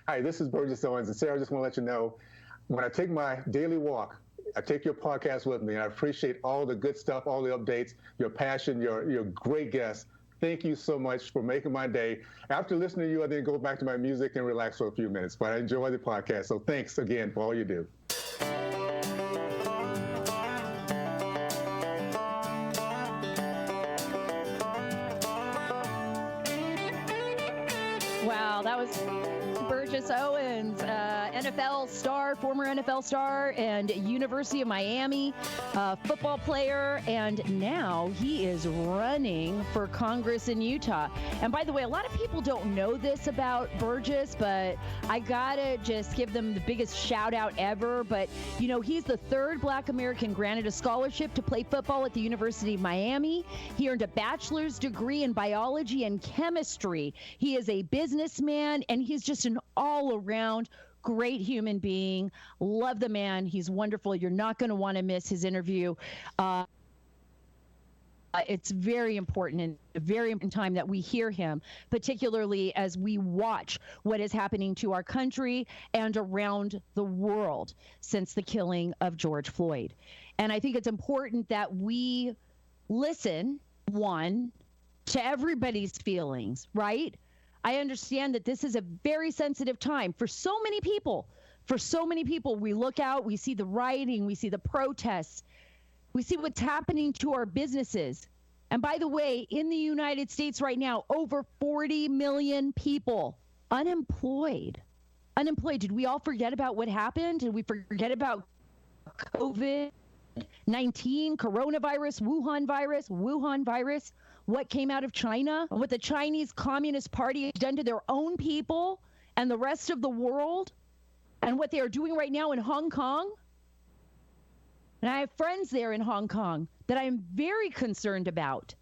Hi, this is Burgess Owens. And Sarah, I just want to let you know, when I take my daily walk, I take your podcast with me, and I appreciate all the good stuff, all the updates, your passion, your great guests. Thank you so much for making my day. After listening to you, I then go back to my music and relax for a few minutes. But I enjoy the podcast. So thanks again for all you do. Wow, that was Burgess Owens, NFL star, former NFL star, and University of Miami football player, and now he is running for Congress in Utah. And by the way, a lot of people don't know this about Burgess, but I gotta just give them the biggest shout out ever. But you know, he's the third Black American granted a scholarship to play football at the University of Miami. He earned a bachelor's degree in biology and chemistry. He is a businessman, and he's just an all-around great human being. Love the man. He's wonderful. You're not going to want to miss his interview. It's very important and a very important time that we hear him, particularly as we watch what is happening to our country and around the world since the killing of George Floyd. And I think it's important that we listen, one, to everybody's feelings, right? I understand that this is a very sensitive time for so many people. For so many people, we look out, we see the rioting, we see the protests, we see what's happening to our businesses. And by the way, in the United States right now, over 40 million people unemployed. Unemployed. Did we all forget about what happened? Did we forget about COVID-19, coronavirus, Wuhan virus? What came out of China, what the Chinese Communist Party has done to their own people and the rest of the world, and what they are doing right now in Hong Kong. And I have friends there in Hong Kong that I'm very concerned about.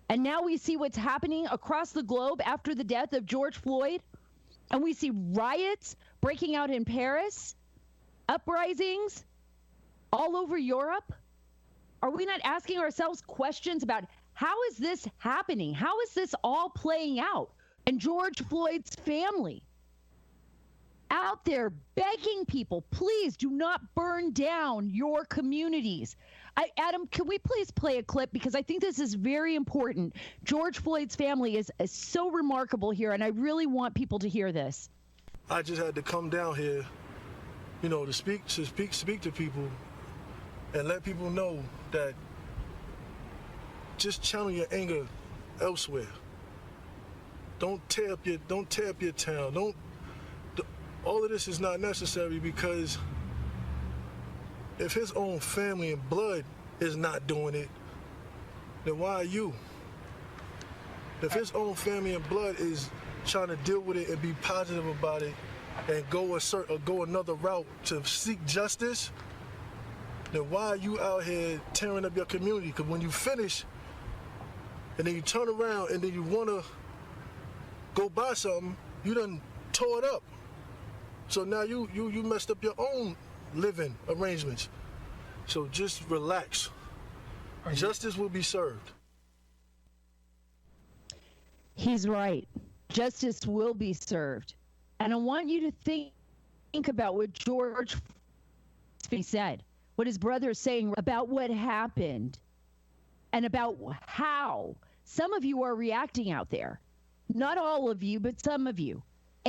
And now we see what's happening across the globe after the death of George Floyd. And we see riots breaking out in Paris, uprisings all over Europe. Are we not asking ourselves questions about how is this happening? How is this all playing out? And George Floyd's family out there begging people, please do not burn down your communities. Adam, can we please play a clip? Because I think this is very important. George Floyd's family is so remarkable here, and I really want people to hear this. I just had to come down here, to speak to people and let people know that just channel your anger elsewhere. Don't tear up your town. All of this is not necessary, because if his own family and blood is not doing it, then why are you? If his own family and blood is trying to deal with it and be positive about it and go another route to seek justice, then why are you out here tearing up your community? Because when you finish and then you turn around and then you want to go buy something, you done tore it up. So now you messed up your own living arrangements. So just relax. Justice will be served. He's right. Justice will be served. And I want you to think about what George said, what his brother is saying about what happened and about how some of you are reacting out there. Not all of you, but some of you.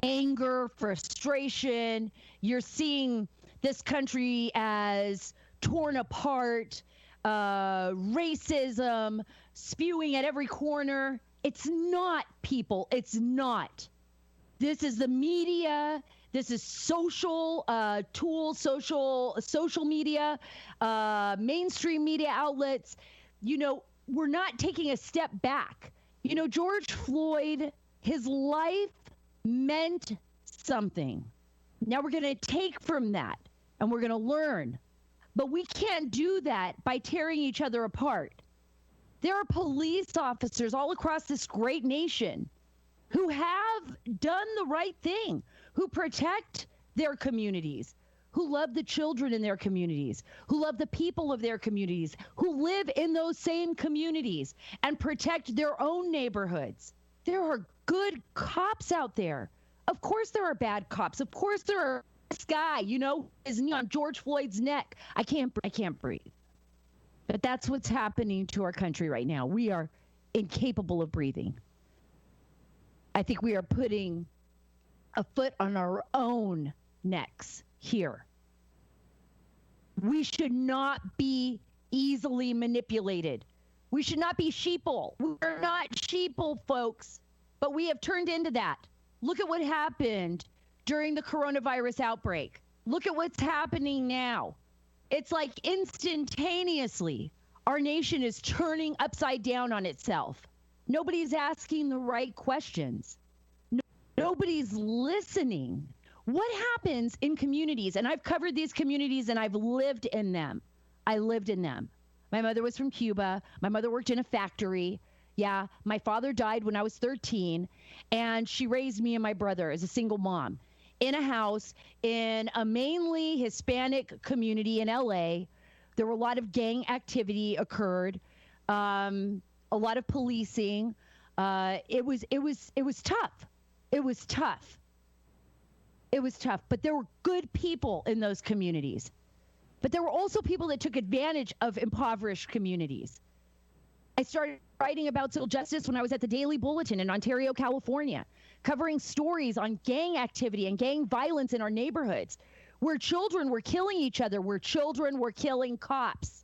Anger, frustration. You're seeing this country as torn apart, racism spewing at every corner. It's not, people. It's not. This is the media. This is social tools, social media, mainstream media outlets. We're not taking a step back. George Floyd, his life meant something. Now we're going to take from that and we're going to learn. But we can't do that by tearing each other apart. There are police officers all across this great nation who have done the right thing, who protect their communities, who love the children in their communities, who love the people of their communities, who live in those same communities and protect their own neighborhoods. There are good cops out there. Of course there are bad cops. Of course there are. This guy, is knee on George Floyd's neck. I can't breathe. But that's what's happening to our country right now. We are incapable of breathing. I think we are putting a foot on our own necks here. We should not be easily manipulated. We should not be sheeple. We're not sheeple, folks, but we have turned into that. Look at what happened during the coronavirus outbreak. Look at what's happening now. It's like instantaneously, our nation is turning upside down on itself. Nobody's asking the right questions. Nobody's listening. What happens in communities? And I've covered these communities and I've lived in them. I lived in them. My mother was from Cuba. My mother worked in a factory. Yeah, my father died when I was 13, and she raised me and my brother as a single mom in a house in a mainly Hispanic community in LA. There were a lot of gang activity occurred, a lot of policing. It was tough. It was tough. It was tough, but there were good people in those communities. But there were also people that took advantage of impoverished communities. I started writing about civil justice when I was at the Daily Bulletin in Ontario, California, covering stories on gang activity and gang violence in our neighborhoods, where children were killing each other, where children were killing cops.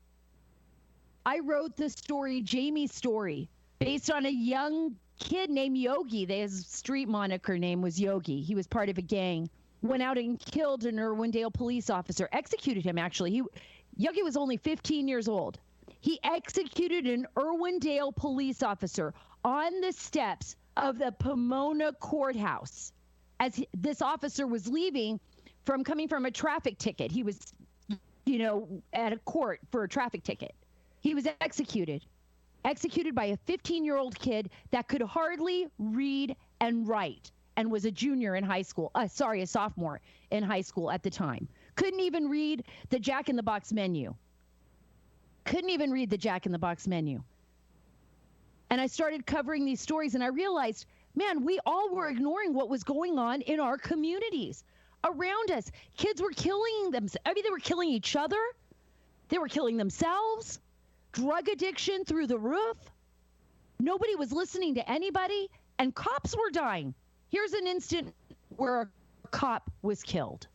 I wrote the story, Jamie's story, based on a young kid named Yogi. His street moniker name was Yogi. He was part of a gang, went out and killed an Irwindale police officer, executed him, actually. Yogi was only 15 years old. He executed an Irwindale police officer on the steps of the Pomona courthouse as this officer was coming from a traffic ticket. He was, at a court for a traffic ticket. He was executed by a 15-year-old kid that could hardly read and write and was a junior in high school. A sophomore in high school at the time. Couldn't even read the Jack in the Box menu. And I started covering these stories and I realized, man, we all were ignoring what was going on in our communities around us. Kids were killing them. They were killing each other. They were killing themselves. Drug addiction through the roof. Nobody was listening to anybody, and cops were dying. Here's an instant where a cop was killed,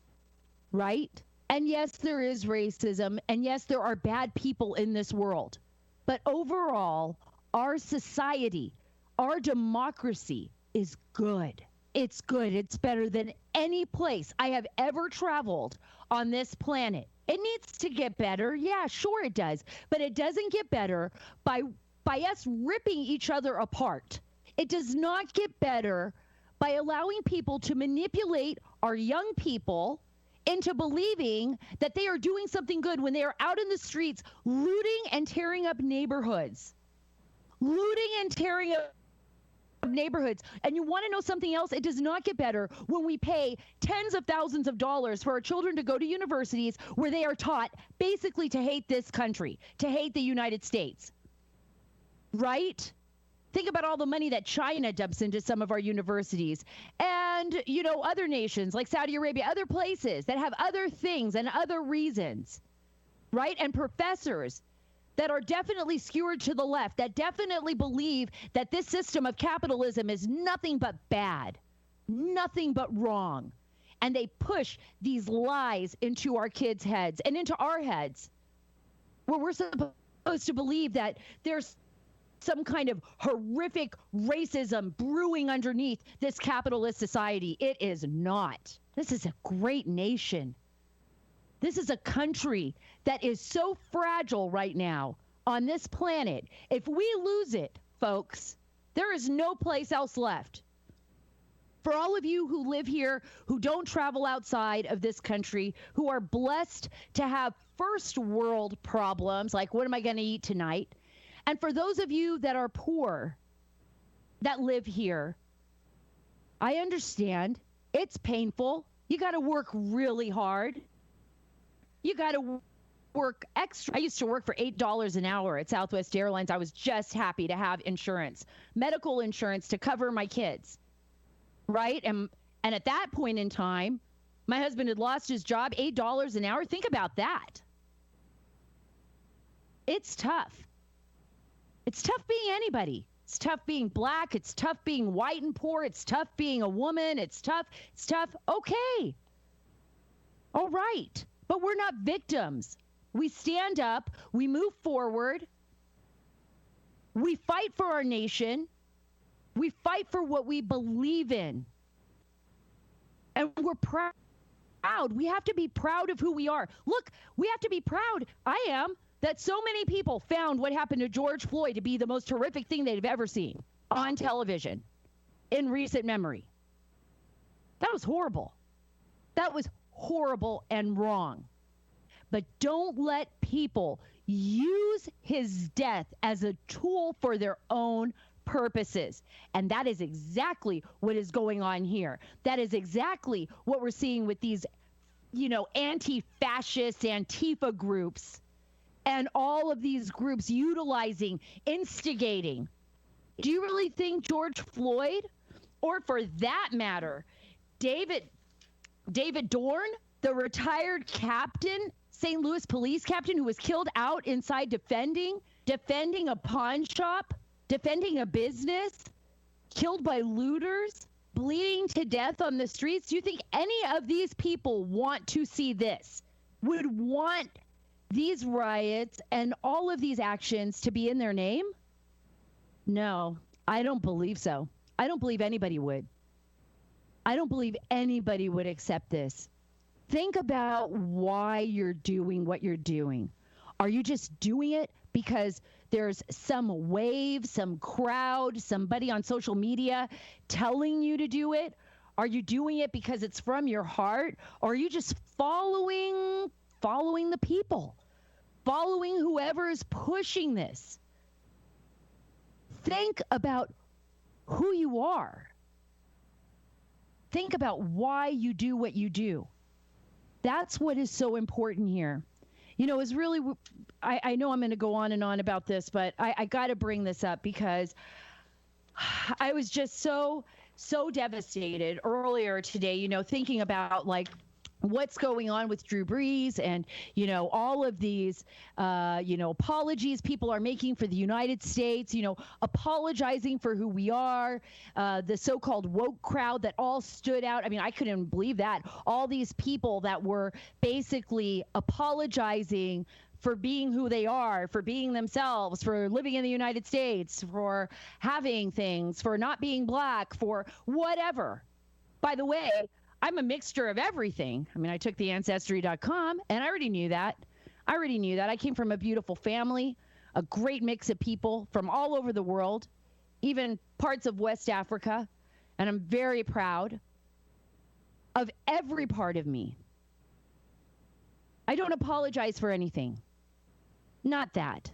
right? And yes, there is racism, and yes, there are bad people in this world. But overall, our society, our democracy is good. It's good. It's better than any place I have ever traveled on this planet. It needs to get better. Yeah, sure it does. But it doesn't get better by us ripping each other apart. It does not get better by allowing people to manipulate our young people into believing that they are doing something good when they are out in the streets looting and tearing up neighborhoods. And you want to know something else? It does not get better when we pay tens of thousands of dollars for our children to go to universities where they are taught basically to hate this country, to hate the United States. Right? Think about all the money that China dumps into some of our universities and, other nations like Saudi Arabia, other places that have other things and other reasons, right? And professors that are definitely skewered to the left, that definitely believe that this system of capitalism is nothing but bad, nothing but wrong. And they push these lies into our kids' heads and into our heads, where we're supposed to believe that there's some kind of horrific racism brewing underneath this capitalist society. It is not. This is a great nation. This is a country that is so fragile right now on this planet. If we lose it, folks, there is no place else left. For all of you who live here, who don't travel outside of this country, who are blessed to have first world problems, like what am I going to eat tonight? And for those of you that are poor, that live here, I understand. It's painful. You got to work really hard. You got to work extra. I used to work for $8 an hour at Southwest Airlines. I was just happy to have insurance, medical insurance to cover my kids, right? And And at that point in time, my husband had lost his job, $8 an hour. Think about that. It's tough. It's tough being anybody. It's tough being black. It's tough being white and poor. It's tough being a woman. It's tough. It's tough. Okay. All right. But we're not victims. We stand up. We move forward. We fight for our nation. We fight for what we believe in. And we're proud. We have to be proud of who we are. Look, we have to be proud. I am. That so many people found what happened to George Floyd to be the most horrific thing they've ever seen on television in recent memory. That was horrible. That was horrible and wrong. But don't let people use his death as a tool for their own purposes. And that is exactly what is going on here. That is exactly what we're seeing with these, anti-fascist Antifa groups and all of these groups utilizing, instigating. Do you really think George Floyd, or for that matter, David Dorn, the retired captain, St. Louis police captain who was killed out inside defending a pawn shop, defending a business, killed by looters, bleeding to death on the streets? Do you think any of these people want to see this, would want these riots and all of these actions to be in their name? No, I don't believe so. I don't believe anybody would. I don't believe anybody would accept this. Think about why you're doing what you're doing. Are you just doing it because there's some wave, some crowd, somebody on social media telling you to do it? Are you doing it because it's from your heart? Or are you just following the people? Following whoever is pushing this? Think about who you are. Think about why you do what you do. That's what is so important here. It's really, I know I'm going to go on and on about this, but I got to bring this up because I was just so devastated earlier today, thinking about what's going on with Drew Brees and, all of these, apologies people are making for the United States, apologizing for who we are, the so-called woke crowd that all stood out. I mean, I couldn't believe that. All these people that were basically apologizing for being who they are, for being themselves, for living in the United States, for having things, for not being black, for whatever. By the way, I'm a mixture of everything. I mean, I took the Ancestry.com, and I already knew that. I came from a beautiful family, a great mix of people from all over the world, even parts of West Africa, and I'm very proud of every part of me. I don't apologize for anything. Not that.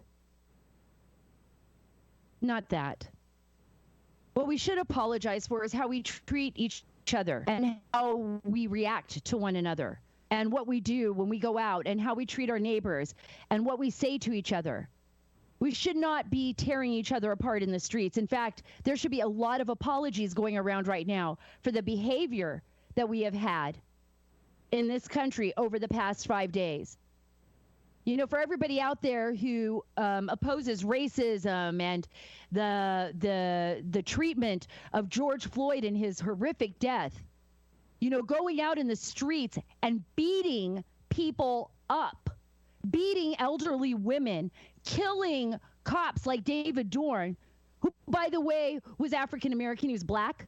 What we should apologize for is how we treat each other and how we react to one another and what we do when we go out and how we treat our neighbors and what we say to each other. We should not be tearing each other apart in the streets. In fact, there should be a lot of apologies going around right now for the behavior that we have had in this country over the past 5 days. For everybody out there who opposes racism and the treatment of George Floyd and his horrific death, going out in the streets and beating people up, beating elderly women, killing cops like David Dorn, who, by the way, was African American, he was black,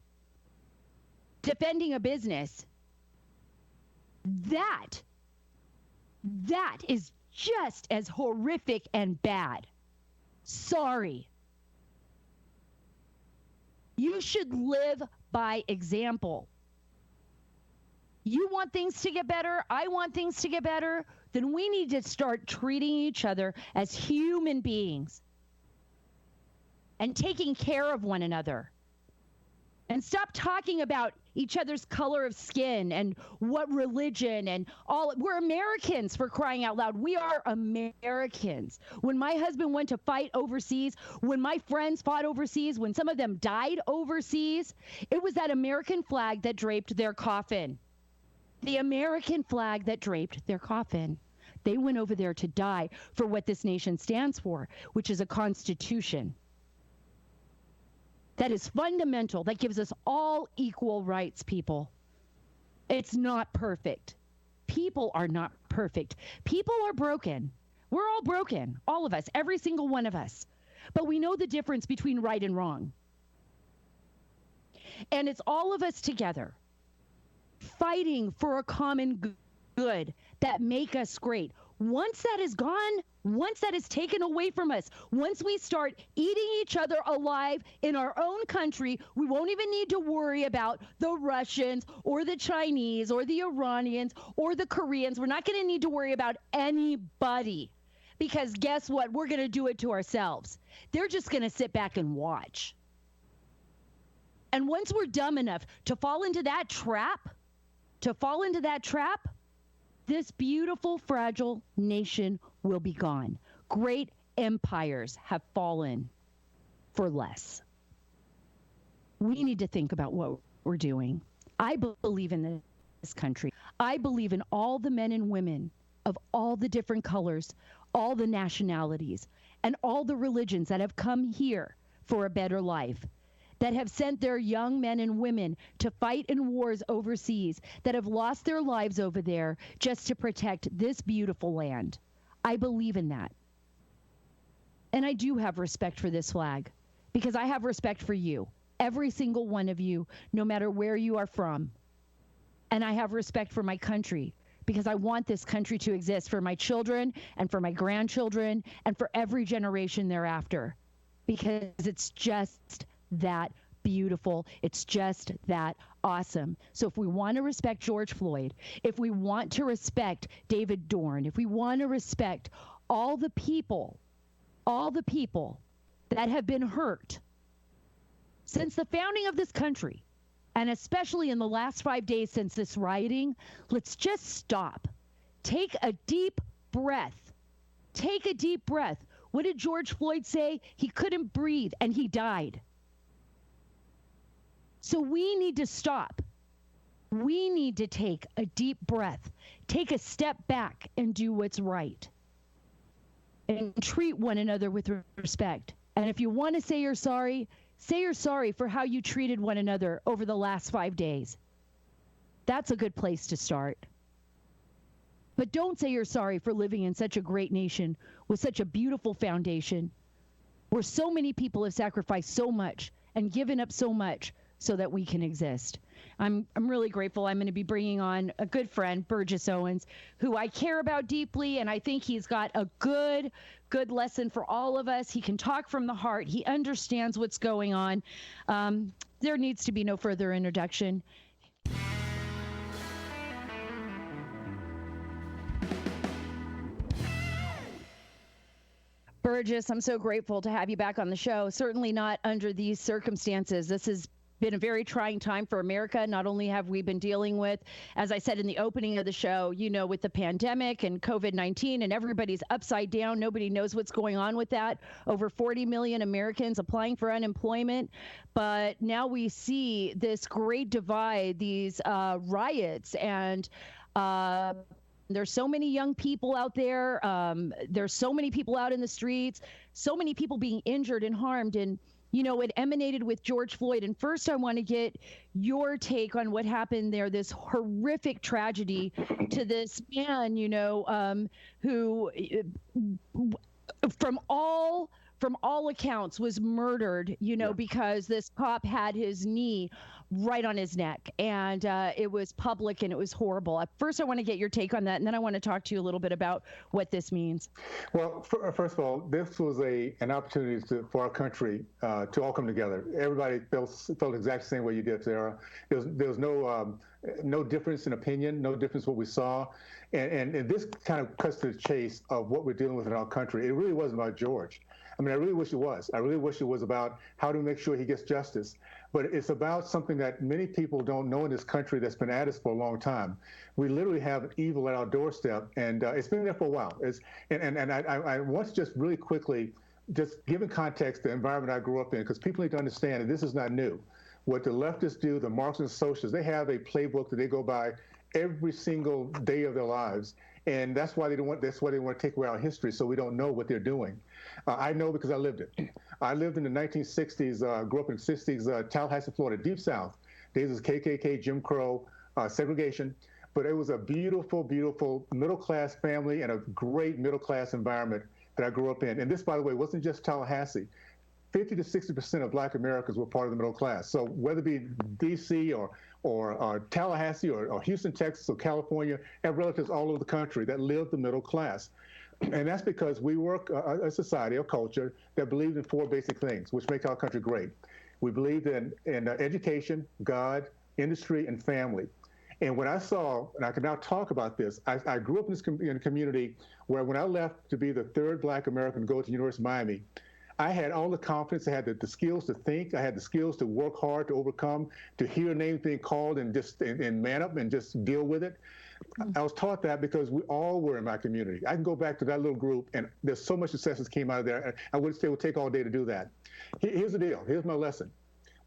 defending a business. That is just as horrific and bad. Sorry. You should live by example. You want things to get better, I want things to get better, then we need to start treating each other as human beings and taking care of one another And stop talking about each other's color of skin and what religion and all. We're Americans, for crying out loud. We are Americans. When my husband went to fight overseas, when my friends fought overseas, when some of them died overseas, it was that American flag that draped their coffin. The American flag that draped their coffin. They went over there to die for what this nation stands for, which is a constitution. That is fundamental. That gives us all equal rights, people. It's not perfect. People are not perfect. People are broken. We're all broken. All of us. Every single one of us. But we know the difference between right and wrong. And it's all of us together fighting for a common good that make us great. Once that is gone, once that is taken away from us, once we start eating each other alive in our own country, we won't even need to worry about the Russians or the Chinese or the Iranians or the Koreans. We're not going to need to worry about anybody, because guess what? We're going to do it to ourselves. They're just going to sit back and watch. And once we're dumb enough to fall into that trap, this beautiful, fragile nation will be gone. Great empires have fallen for less. We need to think about what we're doing. I believe in this country. I believe in all the men and women of all the different colors, all the nationalities, and all the religions that have come here for a better life, that have sent their young men and women to fight in wars overseas, that have lost their lives over there just to protect this beautiful land. I believe in that. And I do have respect for this flag, because I have respect for you, every single one of you, no matter where you are from. And I have respect for my country, because I want this country to exist for my children and for my grandchildren and for every generation thereafter, because it's just that beautiful. It's just that awesome. So if we want to respect George Floyd, if we want to respect David Dorn, if we want to respect all the people that have been hurt since the founding of this country, and especially in the last 5 days since this rioting, let's just stop. Take a deep breath. Take a deep breath. What did George Floyd say? He couldn't breathe and he died. So we need to stop. We need to take a deep breath, take a step back and do what's right, and treat one another with respect. And if you want to say you're sorry for how you treated one another over the last 5 days. That's a good place to start. But don't say you're sorry for living in such a great nation with such a beautiful foundation, where so many people have sacrificed so much and given up so much so that we can exist. I'm really grateful. I'm going to be bringing on a good friend, Burgess Owens, who I care about deeply, and I think he's got a good lesson for all of us. He can talk from the heart. He understands what's going on. There needs to be no further introduction. Burgess, I'm so grateful to have you back on the show. Certainly not under these circumstances. This has been a very trying time for America. Not only have we been dealing with, as I said in the opening of the show, with the pandemic and COVID-19, and everybody's upside down. Nobody knows what's going on with that. Over 40 million Americans applying for unemployment. But now we see this great divide, these riots, and there's so many young people out there. There's so many people out in the streets, so many people being injured and harmed. And it emanated with George Floyd. And first, I want to get your take on what happened there, this horrific tragedy to this man, who, from all accounts, was murdered, because this cop had his knee right on his neck, and it was public and it was horrible. First, I want to get your take on that, and then I want to talk to you a little bit about what this means. Well, first of all, this was an opportunity for our country to all come together. Everybody felt exactly the same way you did, Sarah. There was no difference in opinion, no difference what we saw, and this kind of cuts to the chase of what we're dealing with in our country. It really wasn't about George. I mean, I really wish it was. I really wish it was about how to make sure he gets justice. But it's about something that many people don't know in this country that's been at us for a long time. We literally have evil at our doorstep, and it's been there for a while. I want to just really quickly, just give in context the environment I grew up in, because people need to understand that this is not new. What the leftists do, the Marxists and socialists, they have a playbook that they go by every single day of their lives. And that's why they want to take away our history, so we don't know what they're doing. I know because I lived it. I lived in the 1960s, grew up in the 60s, Tallahassee, Florida, Deep South. Days of KKK, Jim Crow, segregation. But it was a beautiful, beautiful middle-class family and a great middle-class environment that I grew up in. And this, by the way, wasn't just Tallahassee. 50 to 60% of Black Americans were part of the middle class. So whether it be D.C. or Tallahassee or Houston, Texas, or California, I have relatives all over the country that live the middle class. And that's because we work a society, a culture that believes in four basic things, which make our country great. We believe in education, God, industry, and family. And what I saw, and I can now talk about this, I grew up in a community where when I left to be the third Black American to go to the University of Miami, I had all the confidence. I had the skills to think. I had the skills to work hard, to overcome, to hear names being called and man up and just deal with it. I was taught that because we all were in my community. I can go back to that little group, and there's so much success that came out of there. I would say it would take all day to do that. Here's the deal. Here's my lesson.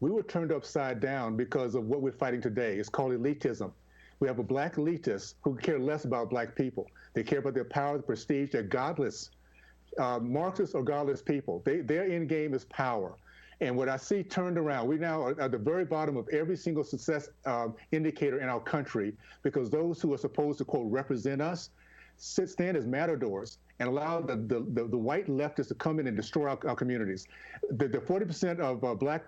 We were turned upside down because of what we're fighting today. It's called elitism. We have a Black elitist who care less about Black people. They care about their power, the prestige. They're godless. Marxists or godless people. Their end game is power. And what I see turned around, we now are at the very bottom of every single success indicator in our country, because those who are supposed to, quote, represent us, stand as matadors and allow the white leftists to come in and destroy our communities. The 40% of Black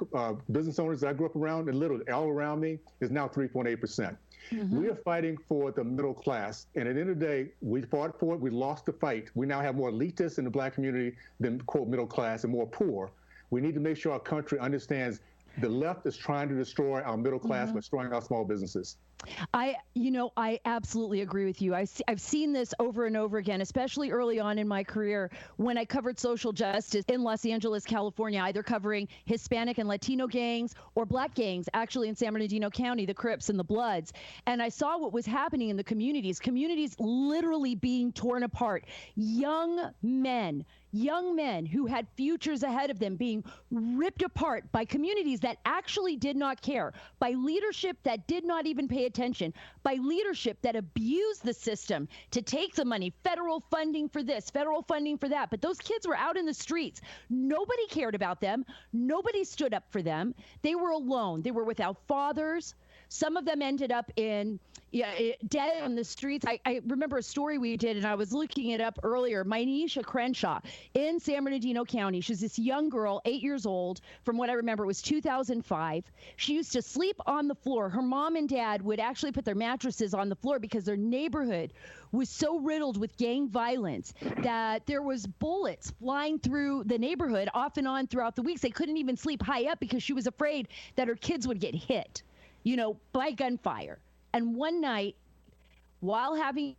business owners that I grew up around, and literally all around me, is now 3.8%. Mm-hmm. We are fighting for the middle class. And at the end of the day, we fought for it. We lost the fight. We now have more elitists in the Black community than, quote, middle class, and more poor. We need to make sure our country understands the left is trying to destroy our middle class by destroying our small businesses. I absolutely agree with you. I've seen this over and over again, especially early on in my career when I covered social justice in Los Angeles, California, either covering Hispanic and Latino gangs or Black gangs, actually in San Bernardino County, the Crips and the Bloods. And I saw what was happening in the communities literally being torn apart. Young men who had futures ahead of them being ripped apart by communities that actually did not care, by leadership that did not even pay attention, by leadership that abused the system to take the money, federal funding for this, federal funding for that. But those kids were out in the streets. Nobody cared about them. Nobody stood up for them. They were alone. They were without fathers. Some of them ended up dead on the streets. I remember a story we did, and I was looking it up earlier. Mynisha Crenshaw in San Bernardino County. She's this young girl, 8 years old. From what I remember, it was 2005. She used to sleep on the floor. Her mom and dad would actually put their mattresses on the floor because their neighborhood was so riddled with gang violence that there was bullets flying through the neighborhood off and on throughout the weeks. They couldn't even sleep high up because she was afraid that her kids would get hit, by gunfire. And one night, while having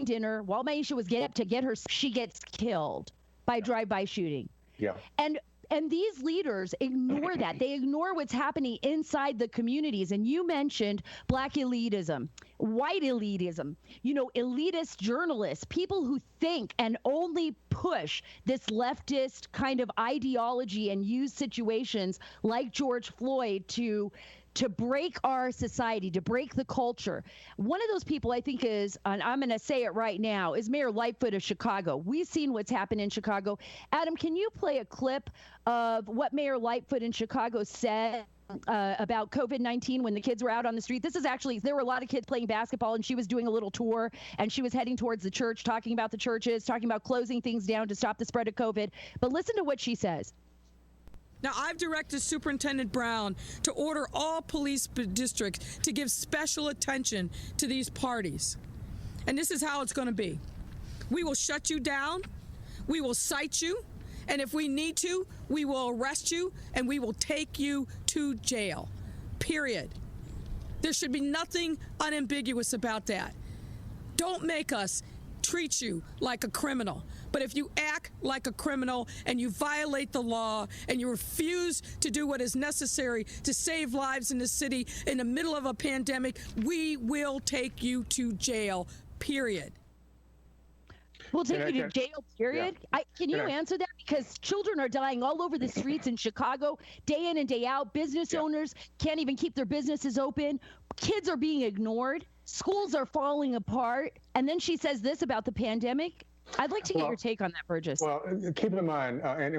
dinner, while Mynisha was getting up to get her, she gets killed by drive-by shooting. Yeah. And these leaders ignore that. They ignore what's happening inside the communities. And you mentioned Black elitism, white elitism, elitist journalists, people who think and only push this leftist kind of ideology and use situations like George Floyd to break our society, to break the culture. One of those people I think is, and I'm going to say it right now, is Mayor Lightfoot of Chicago. We've seen what's happened in Chicago. Adam, can you play a clip of what Mayor Lightfoot in Chicago said about COVID-19 when the kids were out on the street? This is actually, there were a lot of kids playing basketball, and she was doing a little tour, and she was heading towards the church, talking about the churches, talking about closing things down to stop the spread of COVID. But listen to what she says. Now, I've directed Superintendent Brown to order all police districts to give special attention to these parties. And this is how it's going to be. We will shut you down. We will cite you. And if we need to, we will arrest you and we will take you to jail. Period. There should be nothing unambiguous about that. Don't make us treat you like a criminal. But if you act like a criminal and you violate the law and you refuse to do what is necessary to save lives in the city in the middle of a pandemic, we will take you to jail, period. We'll take you to jail, period. Yeah. Can you answer that? Because children are dying all over the streets in Chicago, day in and day out. Business owners can't even keep their businesses open. Kids are being ignored. Schools are falling apart. And then she says this about the pandemic. I'd like to get your take on that, Burgess. Well, keep in mind, and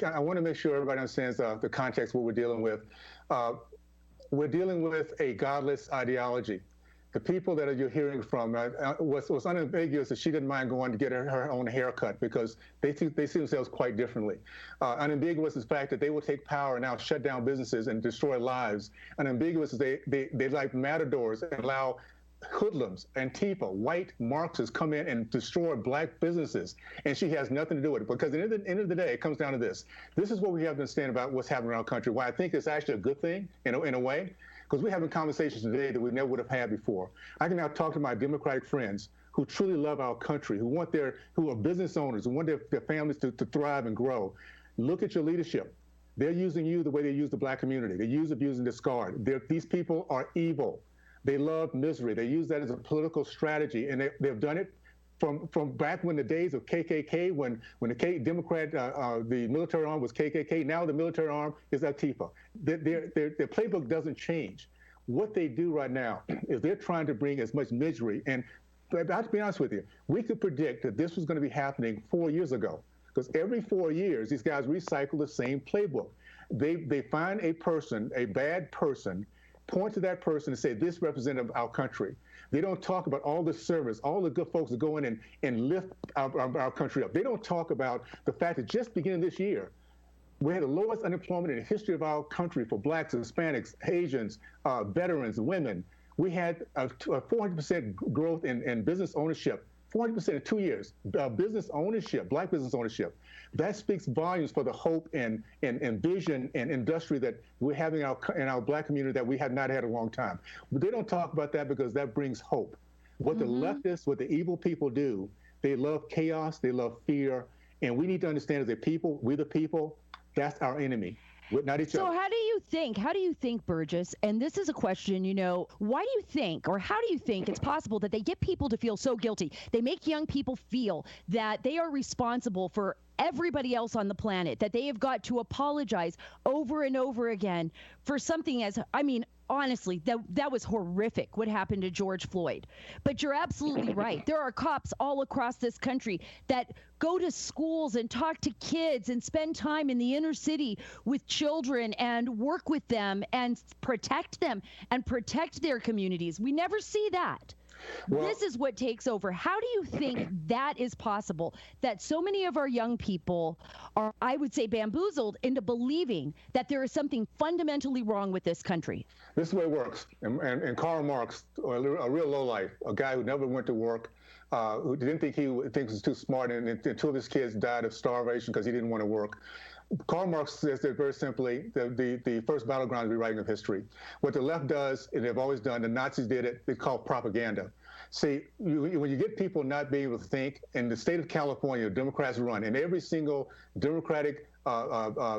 I want to make sure everybody understands the context of what we're dealing with. We're dealing with a godless ideology. The people that you're hearing from was unambiguous that she didn't mind going to get her own haircut because they see themselves quite differently. Unambiguous is the fact that they will take power and now shut down businesses and destroy lives. Unambiguous is they like matadors and allow hoodlums, Antifa, white Marxists come in and destroy black businesses, and she has nothing to do with it. Because at the end of the day, it comes down to this. This is what we have to understand about what's happening in our country, why I think it's actually a good thing in a way, because we're having conversations today that we never would have had before. I can now talk to my Democratic friends who truly love our country, who are business owners, who want their families to thrive and grow. Look at your leadership. They're using you the way they use the black community. They use, abuse, and discard. These people are evil. They love misery. They use that as a political strategy, and they've done it from back when the days of KKK, when the military arm was KKK. Now the military arm is Antifa. Their playbook doesn't change. What they do right now is they're trying to bring as much misery. And I have to be honest with you, we could predict that this was going to be happening 4 years ago, because every 4 years these guys recycle the same playbook. They find a person, a bad person, point to that person and say, this representative of our country. They don't talk about all the service, all the good folks that go in and lift our country up. They don't talk about the fact that just beginning this year, we had the lowest unemployment in the history of our country for blacks, Hispanics, Asians, veterans, women. We had a 400% growth in business ownership, 400% in 2 years. Business ownership, black business ownership. That speaks volumes for the hope and vision and industry that we're having in our black community that we have not had a long time. But they don't talk about that because that brings hope. What the leftists, what the evil people do, they love chaos, they love fear, and we need to understand as a people, we the people, that's our enemy. Not each other. So how do you think, Burgess, and this is a question, why do you think, or how do you think it's possible that they get people to feel so guilty? They make young people feel that they are responsible for everybody else on the planet, that they have got to apologize over and over again for something honestly, that was horrific what happened to George Floyd. But you're absolutely right. There are cops all across this country that go to schools and talk to kids and spend time in the inner city with children and work with them and protect them and protect their communities. We never see that. Well, this is what takes over. How do you think that is possible, that so many of our young people are, I would say, bamboozled into believing that there is something fundamentally wrong with this country? This is the way it works. And Karl Marx, a real lowlife, a guy who never went to work, who didn't think he was too smart, and 2 of his kids died of starvation because he didn't want to work. Karl Marx says that very simply, the first battleground is rewriting of history. What the left does, and they've always done, the Nazis did it, it's called propaganda. See, when you get people not being able to think, in the state of California, Democrats run, in every single Democratic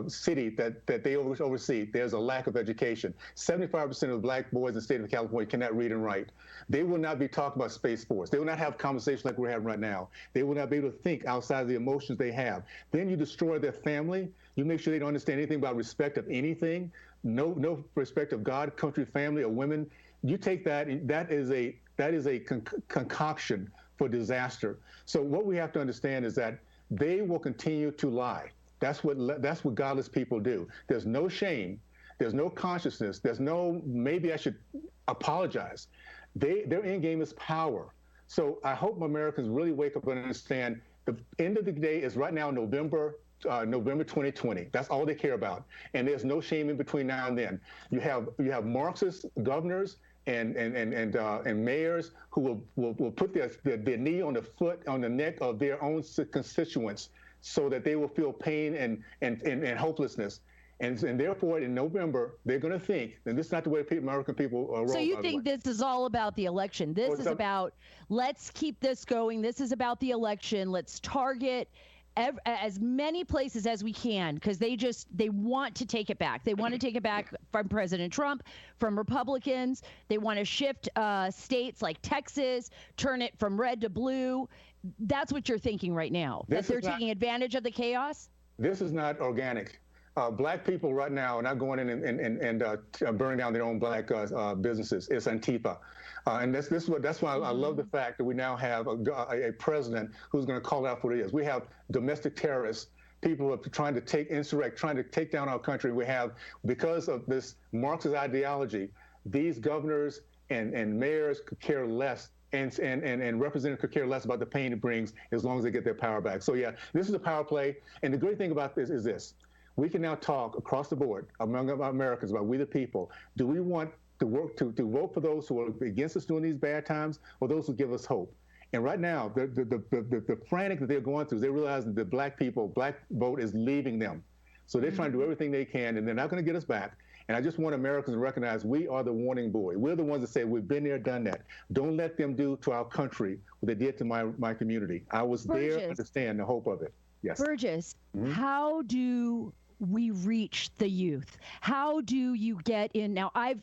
city that they oversee, there's a lack of education. 75% of the black boys in the state of California cannot read and write. They will not be talking about Space Force. They will not have conversations like we're having right now. They will not be able to think outside of the emotions they have. Then you destroy their family. You make sure they don't understand anything about respect of anything. No respect of God, country, family, or women. You take that, that is a concoction for disaster. So what we have to understand is that they will continue to lie. That's what godless people do. There's no shame. There's no consciousness. There's no, maybe I should apologize. Their end game is power. So I hope Americans really wake up and understand the end of the day is right now November 2020. That's all they care about. And there's no shame in between now and then. You have Marxist governors and mayors who will put their knee on the neck of their own constituents so that they will feel pain and hopelessness. And therefore, in November, they're going to think, and this is not the way American people roll. So you think this is all about the election? This is about, let's keep this going. This is about the election. Let's target as many places as we can, because they want to take it back. They want to take it back from President Trump, from Republicans. They want to shift states like Texas, turn it from red to blue. That's what you're thinking right now, that they're taking advantage of the chaos? This is not organic. Black people right now are not going in and burning down their own black businesses. It's Antifa. And that's why I love the fact that we now have a president who's going to call out for what it is. We have domestic terrorists, people who are trying to trying to take down our country. We have, because of this Marxist ideology, these governors and mayors could care less, and representatives could care less about the pain it brings as long as they get their power back. So yeah, this is a power play. And the great thing about this is this. We can now talk across the board among Americans about we the people. Do we want to work to vote for those who are against us during these bad times, or those who give us hope? And right now, the frantic that they're going through is they realize that the black vote is leaving them. So they're trying to do everything they can, and they're not going to get us back. And I just want Americans to recognize we are the warning buoy. We're the ones that say we've been there, done that. Don't let them do to our country what they did to my community. I was there to understand the hope of it. Yes. Burgess, how do we reach the youth? How do you get in? Now, I've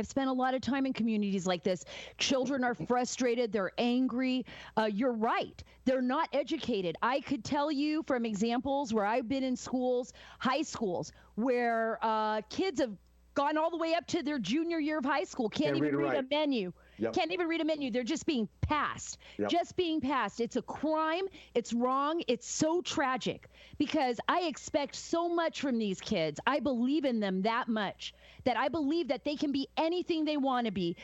spent a lot of time in communities like this. Children are frustrated. They're angry. You're right. They're not educated. I could tell you from examples where I've been in schools, high schools, where kids have gone all the way up to their junior year of high school, can't even read a menu. Yep. Can't even read a menu. They're just being passed. Yep. Just being passed. It's a crime. It's wrong. It's so tragic, because I expect so much from these kids. I believe in them that much, that I believe that they can be anything they want to be.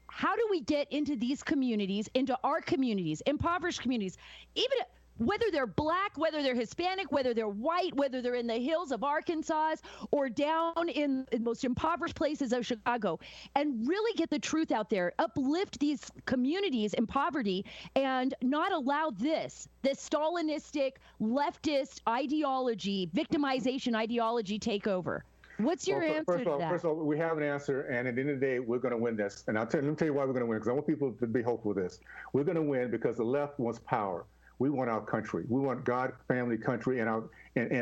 How do we get into these communities, into our communities, impoverished communities, even whether they're black, whether they're Hispanic, whether they're white, whether they're in the hills of Arkansas or down in the most impoverished places of Chicago, and really get the truth out there, uplift these communities in poverty, and not allow this Stalinistic, leftist ideology, victimization ideology take over? What's your answer to that? First of all, we have an answer, and at the end of the day, we're going to win this. And let me tell you why we're going to win, because I want people to be hopeful with this. We're going to win because the left wants power. We want our country. We want God, family, country, and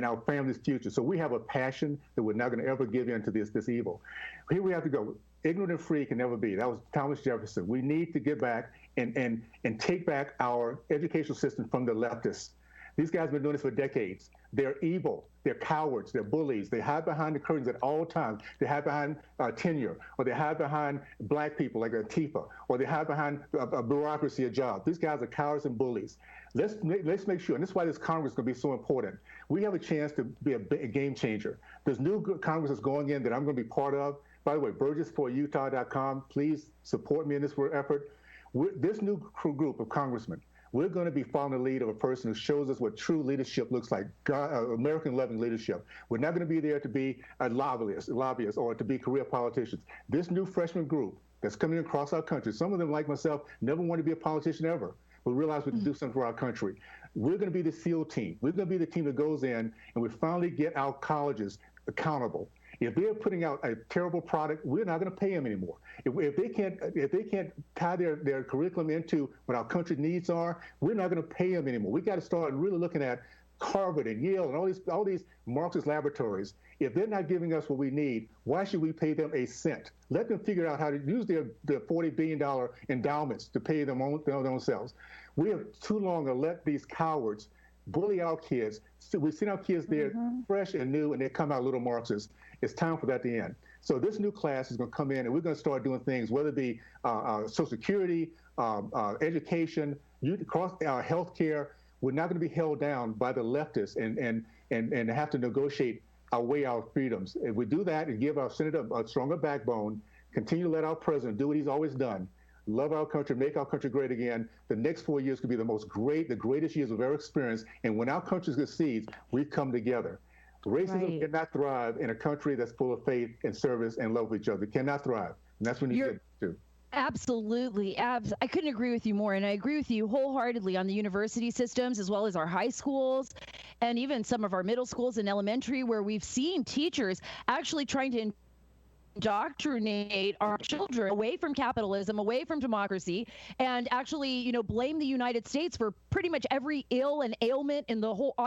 our family's future. So we have a passion that we're not going to ever give in to this evil. Here we have to go. Ignorant and free can never be. That was Thomas Jefferson. We need to get back and take back our educational system from the leftists. These guys have been doing this for decades. They're evil. They're cowards. They're bullies. They hide behind the curtains at all times. They hide behind tenure, or they hide behind black people like Antifa, or they hide behind a bureaucracy of jobs. These guys are cowards and bullies. Let's make sure, and this is why this Congress is going to be so important. We have a chance to be a game changer. There's new Congress that's going in that I'm going to be part of. By the way, BurgessForUtah.com. Please support me in this effort. This new group of congressmen, we're going to be following the lead of a person who shows us what true leadership looks like, American-loving leadership. We're not going to be there to be a lobbyist or to be career politicians. This new freshman group that's coming across our country, some of them, like myself, never want to be a politician ever, but realize we can do something for our country. We're going to be the SEAL team. We're going to be the team that goes in and we finally get our colleges accountable. If they're putting out a terrible product, we're not going to pay them anymore. If they can't tie their curriculum into what our country needs are, we're not going to pay them anymore. We got to start really looking at Harvard and Yale and all these Marxist laboratories. If they're not giving us what we need, why should we pay them a cent? Let them figure out how to use their $40 billion endowments to pay their own selves. We have too long let these cowards bully our kids. So we send our kids there fresh and new, and they come out little Marxists. It's time for that to end. So this new class is going to come in, and we're going to start doing things, whether it be Social Security, education, health care. We're not going to be held down by the leftists and have to negotiate our way out of freedoms. If we do that and give our senator a stronger backbone, continue to let our president do what he's always done, love our country, make our country great again, the next 4 years could be the greatest years we've ever experienced. And when our country succeeds, we come together. Racism cannot thrive in a country that's full of faith and service and love of each other. It cannot thrive. And that's when you get to. Absolutely. I couldn't agree with you more. And I agree with you wholeheartedly on the university systems as well as our high schools and even some of our middle schools and elementary, where we've seen teachers actually trying to indoctrinate our children away from capitalism, away from democracy, and actually, blame the United States for pretty much every ill and ailment on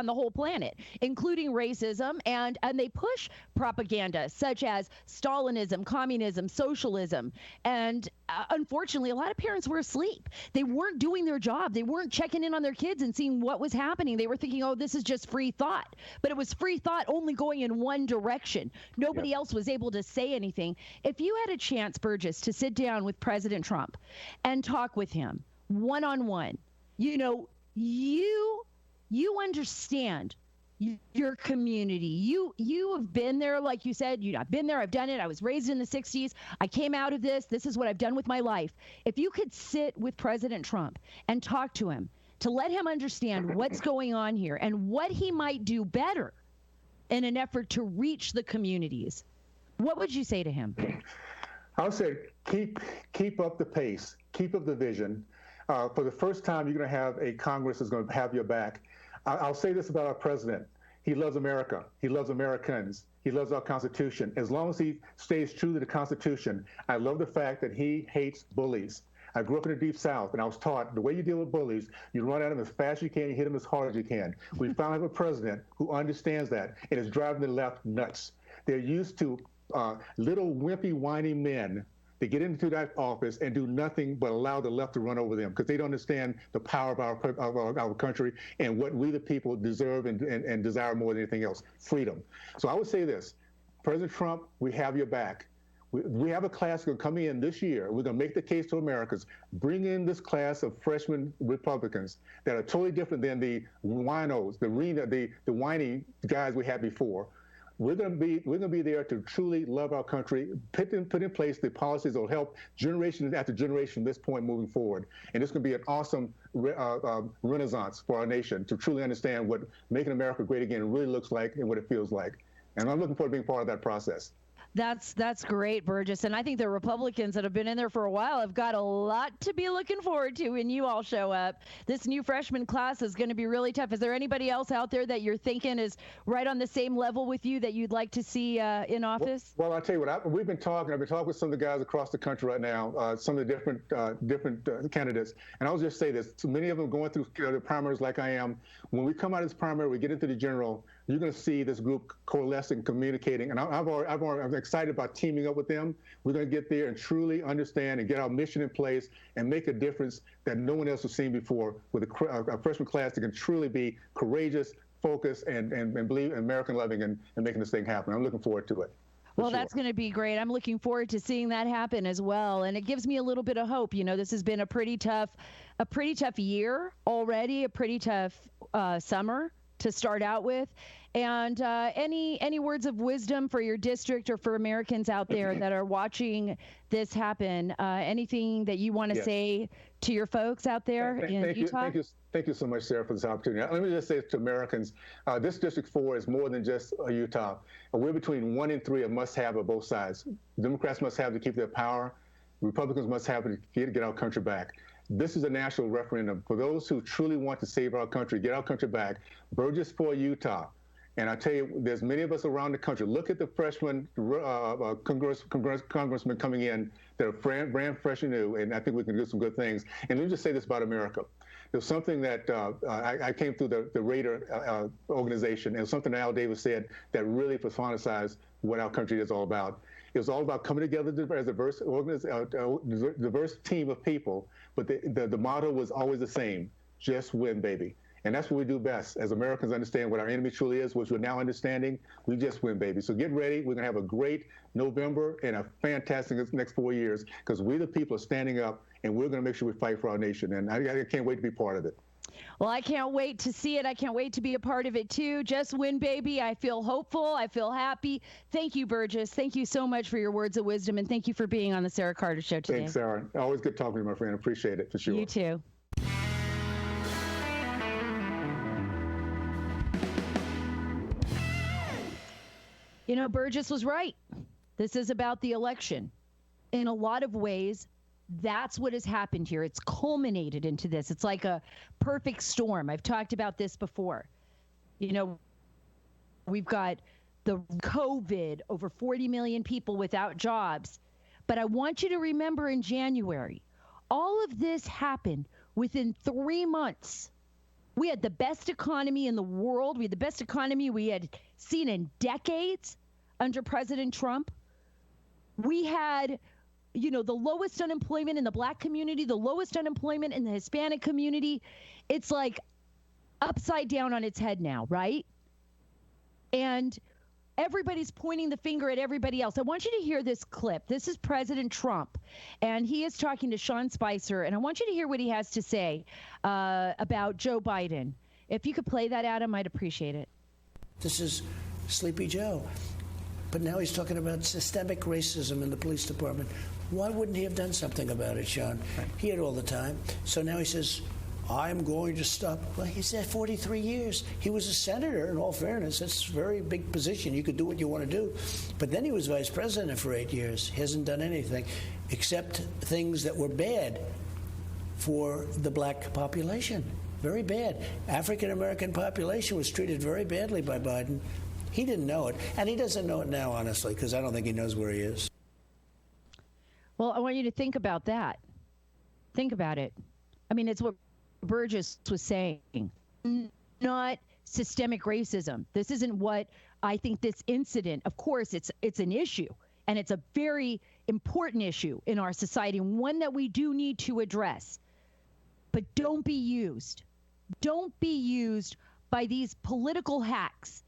the whole planet, including racism, and they push propaganda such as Stalinism, communism, socialism, and unfortunately, a lot of parents were asleep. They weren't doing their job. They weren't checking in on their kids and seeing what was happening. They were thinking, oh, this is just free thought, but it was free thought only going in one direction. Nobody else was able to say anything. If you had a chance, Burgess, to sit down with President Trump and talk with him one-on-one, you understand your community. You have been there, like you said. I've been there. I've done it. I was raised in the 60s. I came out of this. This is what I've done with my life. If you could sit with President Trump and talk to him to let him understand what's going on here and what he might do better in an effort to reach the communities, what would you say to him? I would say keep up the pace, keep up the vision. For the first time, you're going to have a Congress that's going to have your back. I'll say this about our president. He loves America. He loves Americans. He loves our Constitution. As long as he stays true to the Constitution, I love the fact that he hates bullies. I grew up in the Deep South, and I was taught the way you deal with bullies, you run at them as fast as you can, you hit them as hard as you can. We finally have a president who understands that and is driving the left nuts. They're used to little wimpy, whiny men that get into that office and do nothing but allow the left to run over them because they don't understand the power of our country and what we the people deserve and desire more than anything else, freedom. So I would say this, President Trump, we have your back. We have a class going to come in this year. We're going to make the case to Americans. Bring in this class of freshman Republicans that are totally different than the winos, the whiny guys we had before. We're going to be there to truly love our country, put in place the policies that will help generation after generation from this point moving forward. And it's going to be an awesome renaissance for our nation to truly understand what making America great again really looks like and what it feels like. And I'm looking forward to being part of that process. That's great, Burgess. And I think the Republicans that have been in there for a while have got a lot to be looking forward to when you all show up. This new freshman class is going to be really tough. Is there anybody else out there that you're thinking is right on the same level with you that you'd like to see in office? Well, I'll tell you what, I've been talking with some of the guys across the country right now, some of the different candidates. And I'll just say this, so many of them going through the primaries like I am. When we come out of this primary, we get into the general, you're going to see this group coalescing, communicating. And I'm excited about teaming up with them. We're going to get there and truly understand and get our mission in place and make a difference that no one else has seen before with a freshman class that can truly be courageous, focused, and believe in American loving and making this thing happen. I'm looking forward to it. Well, that's going to be great. I'm looking forward to seeing that happen as well. And it gives me a little bit of hope. This has been a pretty tough year already, a pretty tough summer to start out with. And any words of wisdom for your district or for Americans out there that are watching this happen? Anything that you want to say to your folks out there in Utah? Thank you so much, Sarah, for this opportunity. Let me just say to Americans, this District 4 is more than just Utah. We're between 1 and 3 a must-have of both sides. Democrats must have to keep their power. Republicans must have to get our country back. This is a national referendum. For those who truly want to save our country, get our country back, Burgess for Utah. And I tell you, there's many of us around the country. Look at the freshman congressmen coming in that are brand fresh and new, and I think we can do some good things. And let me just say this about America. There's something that I came through the Raider organization, and something that Al Davis said that really personalized what our country is all about. It was all about coming together as a diverse team of people, but the motto was always the same: just win, baby. And that's what we do best. As Americans understand what our enemy truly is, which we're now understanding, we just win, baby. So get ready. We're going to have a great November and a fantastic next 4 years because we the people are standing up, and we're going to make sure we fight for our nation. And I can't wait to be part of it. Well, I can't wait to see it. I can't wait to be a part of it, too. Just win, baby. I feel hopeful. I feel happy. Thank you, Burgess. Thank you so much for your words of wisdom, and thank you for being on the Sara Carter Show today. Thanks, Sara. Always good talking to you, my friend. Appreciate it, for sure. You too. Burgess was right. This is about the election. In a lot of ways, That's what has happened here. It's culminated into this. It's like a perfect storm. I've talked about this before. You know, we've got the COVID, over 40 million people without jobs. But I want you to remember in January, all of this happened within 3 months. We had the best economy in the world. We had the best economy we had seen in decades under President Trump. We had, you know, the lowest unemployment in the Black community, the lowest unemployment in the Hispanic community. It's like upside down on its head now, right? And everybody's pointing the finger at everybody else. I want you to hear this clip. This is President Trump, and he is talking to Sean Spicer, and I want you to hear what he has to say about Joe Biden. If you could play that, Adam, I'd appreciate it. This is Sleepy Joe. But now he's talking about systemic racism in the police department. Why wouldn't he have done something about it, Sean? He had all the time. So now he says, I'm going to stop. Well, he's there 43 years. He was a senator, in all fairness. That's a very big position. You could do what you want to do. But then he was vice president for 8 years. He hasn't done anything except things that were bad for the black population. Very bad. African-American population was treated very badly by Biden. He didn't know it. And he doesn't know it now, honestly, because I don't think he knows where he is. Well, I want you to think about that. Think about it. I mean, it's what Burgess was saying, not systemic racism. This isn't what I think this incident, of course, it's an issue, and it's a very important issue in our society, and one that we do need to address. But don't be used. Don't be used by these political hacks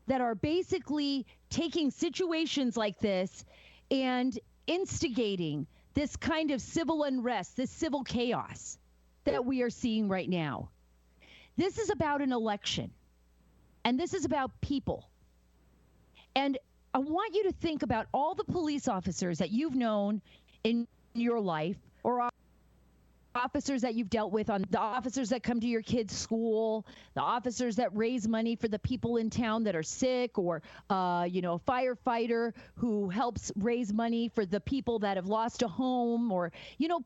that are basically taking situations like this and instigating this kind of civil unrest, this civil chaos that we are seeing right now. This is about an election, and this is about people. And I want you to think about all the police officers that you've known in your life, or officers that you've dealt with, on the officers that come to your kids' school, the officers that raise money for the people in town that are sick, or a firefighter who helps raise money for the people that have lost a home, or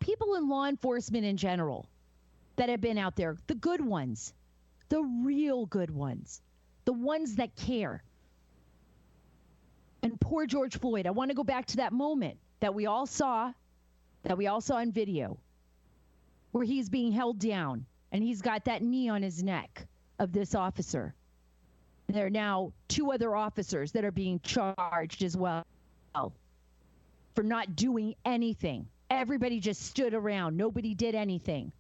people in law enforcement in general that have been out there, the good ones, the real good ones, the ones that care. And poor George Floyd, I want to go back to that moment that we all saw in video, where he's being held down and he's got that knee on his neck of this officer. There are now 2 other officers that are being charged as well for not doing anything. Everybody just stood around. Nobody did anything.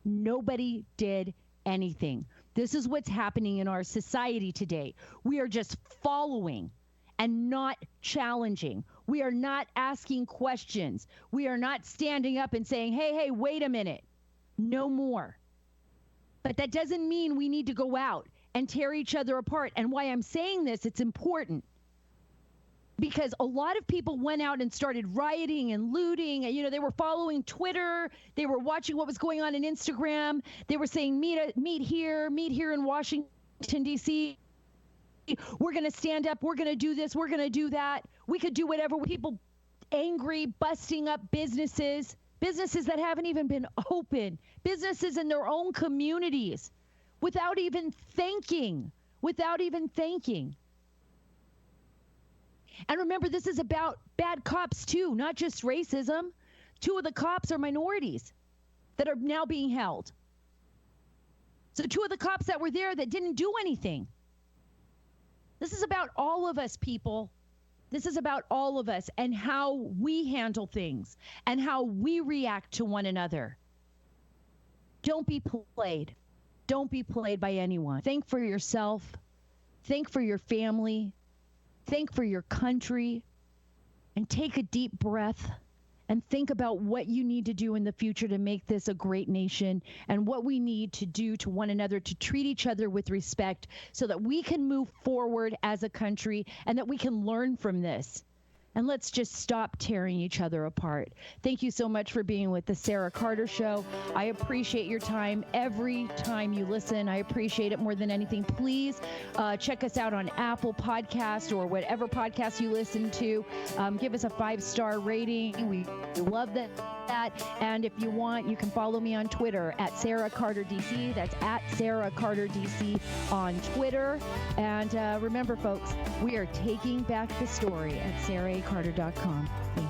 Nobody did anything. This is what's happening in our society today. We are just following and not challenging. We are not asking questions. We are not standing up and saying, hey, wait a minute. No more. But that doesn't mean we need to go out and tear each other apart. And why I'm saying this, it's important. Because a lot of people went out and started rioting and looting. They were following Twitter. They were watching what was going on in Instagram. They were saying, meet here in Washington, D.C. We're going to stand up. We're going to do this. We're going to do that. We could do whatever. People angry, busting up businesses that haven't even been open, businesses in their own communities, without even thinking. And remember, this is about bad cops too, not just racism. 2 of the cops are minorities that are now being held. So 2 of the cops that were there that didn't do anything. This is about all of us, people. This is about all of us and how we handle things and how we react to one another. Don't be played. Don't be played by anyone. Think for yourself. Think for your family. Think for your country. And take a deep breath and think about what you need to do in the future to make this a great nation, and what we need to do to one another to treat each other with respect so that we can move forward as a country and that we can learn from this. And let's just stop tearing each other apart. Thank you so much for being with the Sara Carter Show. I appreciate your time every time you listen. I appreciate it more than anything. Please check us out on Apple Podcast or whatever podcast you listen to. Give us a 5-star rating. We love that. And if you want, you can follow me on Twitter at Sara Carter DC. That's at Sara Carter DC on Twitter. And remember, folks, we are taking back the story at SaraCarter.com. Thank you.